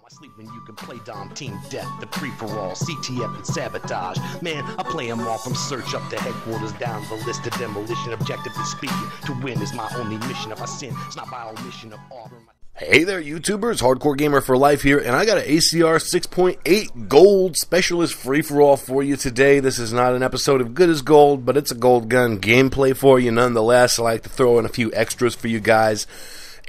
I sleep when you can play Dom Team Death, the free-for-all, CTF and Sabotage. Man, I play them all from search up to headquarters, down the list of demolition. Objectively speaking, to win is my only mission. If I sin, it's not by omission of honor. Hey there, YouTubers. Hardcore Gamer for Life here, and I got an ACR 6.8 Gold Specialist free-for-all for you today. This is not an episode of Good as Gold, but it's a gold gun gameplay for you nonetheless. I like to throw in a few extras for you guys.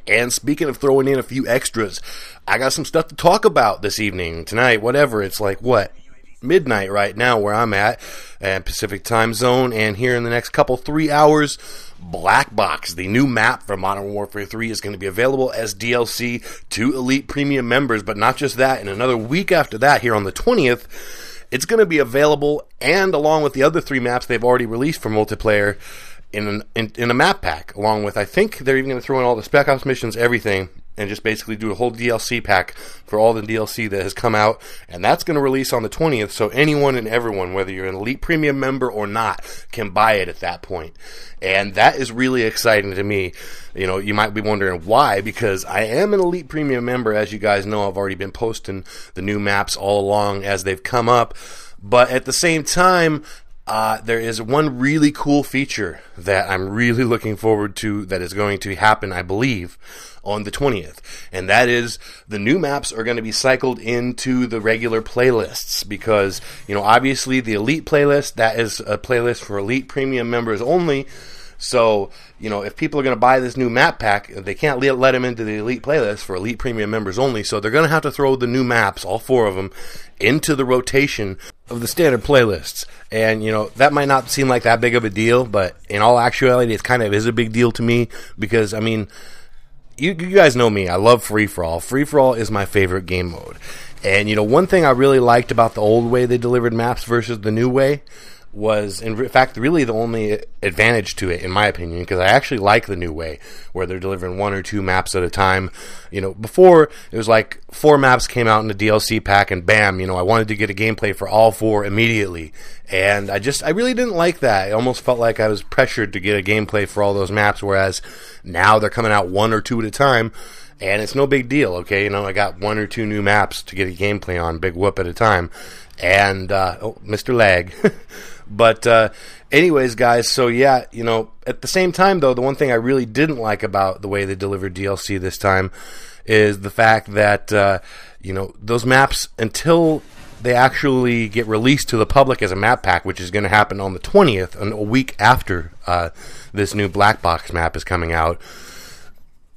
And speaking of throwing in a few extras, I got some stuff to talk about this evening, tonight, whatever. It's like, what, midnight right now where I'm at, Pacific time zone, and here in the next 3 hours, Black Box, the new map for Modern Warfare 3, is going to be available as DLC to Elite Premium members, but not just that. In another week after that, here on the 20th, it's going to be available, and along with the other 3 maps they've already released for multiplayer, in a map pack, along with, I think they're even going to throw in all the Spec Ops missions, everything, and just basically do a whole DLC pack for all the DLC that has come out, and that's going to release on the 20th, so anyone and everyone, whether you're an Elite Premium member or not, can buy it at that point. And that is really exciting to me. You know, you might be wondering why, because I am an Elite Premium member. As you guys know, I've already been posting the new maps all along as they've come up, but at the same time, there is one really cool feature that I'm really looking forward to that is going to happen, I believe, on the 20th. And that is the new maps are going to be cycled into the regular playlists because, you know, obviously the Elite playlist, that is a playlist for Elite Premium members only. So, you know, if people are going to buy this new map pack, they can't let them into the Elite playlist for Elite Premium members only. So they're going to have to throw the new maps, all 4 of them, into the rotation of the standard playlists. And, you know, that might not seem like that big of a deal, but in all actuality, it kind of is a big deal to me because, I mean, you guys know me. I love free-for-all. Free-for-all is my favorite game mode. And, you know, one thing I really liked about the old way they delivered maps versus the new way was, in fact, really the only advantage to it, in my opinion, because I actually like the new way, where they're delivering 1 or 2 maps at a time. You know, before, it was like 4 maps came out in the DLC pack, and bam, you know, I wanted to get a gameplay for all 4 immediately. And I really didn't like that. It almost felt like I was pressured to get a gameplay for all those maps, whereas now they're coming out 1 or 2 at a time, and it's no big deal, okay? You know, I got 1 or 2 new maps to get a gameplay on, big whoop at a time. And, Mr. Lag. But, anyways, guys, so yeah, you know, at the same time, though, the one thing I really didn't like about the way they delivered DLC this time is the fact that, you know, those maps, until they actually get released to the public as a map pack, which is going to happen on the 20th, a week after this new Black Box map is coming out,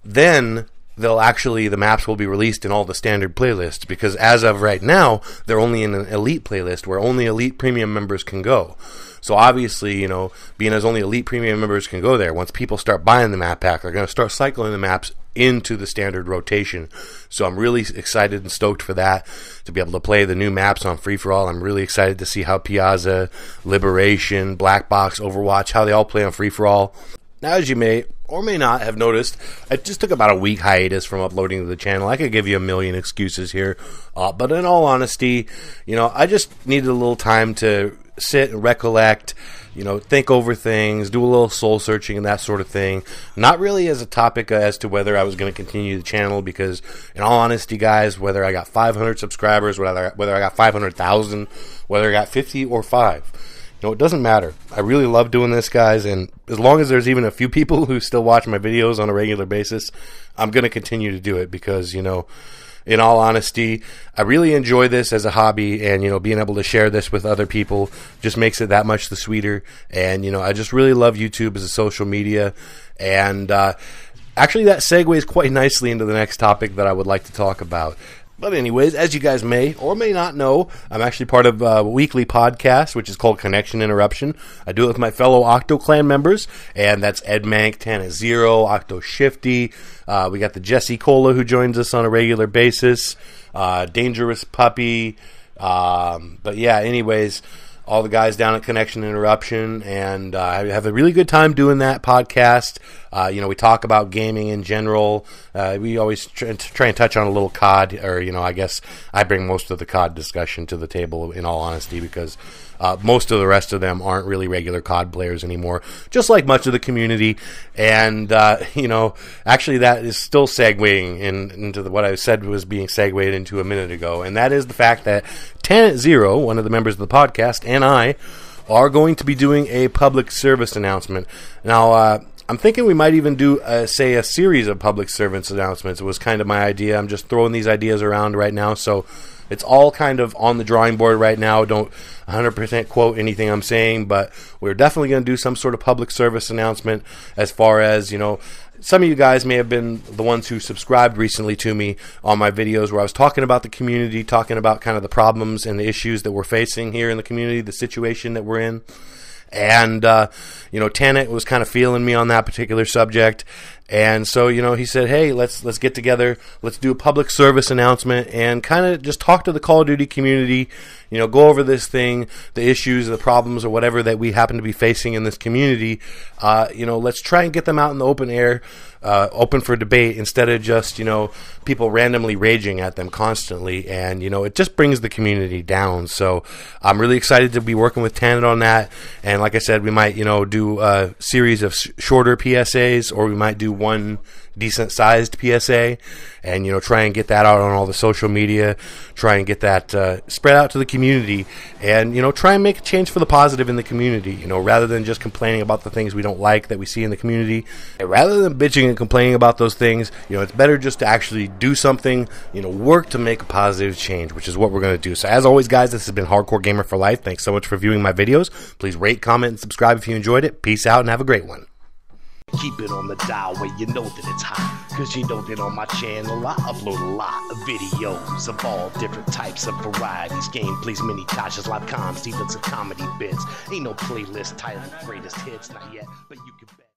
then the maps will be released in all the standard playlists, because as of right now, they're only in an Elite playlist where only Elite Premium members can go. So obviously, you know, being as only Elite Premium members can go there, once people start buying the map pack, they're going to start cycling the maps into the standard rotation. So I'm really excited and stoked for that, to be able to play the new maps on free-for-all. I'm really excited to see how Piazza, Liberation, Black Box, Overwatch, how they all play on free-for-all. Now, as you may or may not have noticed, I just took about a week hiatus from uploading to the channel. I could give you a million excuses here, but in all honesty, you know, I just needed a little time to sit and recollect, you know, think over things, do a little soul searching and that sort of thing. Not really as a topic as to whether I was going to continue the channel, because in all honesty, guys, whether I got 500 subscribers, whether I got 500,000, whether I got 50 or 5, you know, it doesn't matter. I really love doing this, guys, and as long as there's even a few people who still watch my videos on a regular basis, I'm going to continue to do it because, you know, in all honesty, I really enjoy this as a hobby, and, you know, being able to share this with other people just makes it that much the sweeter. And, you know, I just really love YouTube as a social media. And actually, that segues quite nicely into the next topic that I would like to talk about. But anyways, as you guys may or may not know, I'm actually part of a weekly podcast, which is called Connection Interruption. I do it with my fellow Octo Clan members, and that's Ed Mank, Tana Zero, Octo Shifty. We got the Jesse Cola, who joins us on a regular basis, Dangerous Puppy. But yeah, anyways, all the guys down at Connection Interruption, and I have a really good time doing that podcast. We talk about gaming in general. We always try and touch on a little COD, or, I guess I bring most of the COD discussion to the table, in all honesty, because most of the rest of them aren't really regular COD players anymore, just like much of the community. And, actually that is still segueing into what I said was being segued into a minute ago, and that is the fact that Tanit Zero, one of the members of the podcast, and I are going to be doing a public service announcement. Now, I'm thinking we might even do, a series of public service announcements. It was kind of my idea. I'm just throwing these ideas around right now, so it's all kind of on the drawing board right now. Don't 100% quote anything I'm saying, but we're definitely going to do some sort of public service announcement as far as, some of you guys may have been the ones who subscribed recently to me on my videos where I was talking about the community, talking about kind of the problems and the issues that we're facing here in the community, the situation that we're in. And, Tanit was kind of feeling me on that particular subject. And so, he said, hey, let's get together. Let's do a public service announcement and kind of just talk to the Call of Duty community, go over this thing, the issues, the problems, or whatever that we happen to be facing in this community. Let's try and get them out in the open air, open for debate, instead of just, people randomly raging at them constantly. And, it just brings the community down. So I'm really excited to be working with Tanit on that. And like I said, we might, do a series of shorter PSAs, or we might do one decent sized PSA, and try and get that out on all the social media, try and get that spread out to the community, and try and make a change for the positive in the community, rather than just complaining about the things we don't like that we see in the community. And rather than bitching and complaining about those things, it's better just to actually do something, work to make a positive change, which is what we're going to do. So as always, guys, this has been Hardcore Gamer for Life. Thanks so much for viewing my videos. Please rate, comment, and subscribe if you enjoyed it. Peace out and have a great one. Keep it on the dial where you know that it's hot, cause you know that on my channel I upload a lot of videos of all different types of varieties, gameplays, mini tashes, live comms, even some comedy bits. Ain't no playlist titled greatest hits, not yet, but you can bet.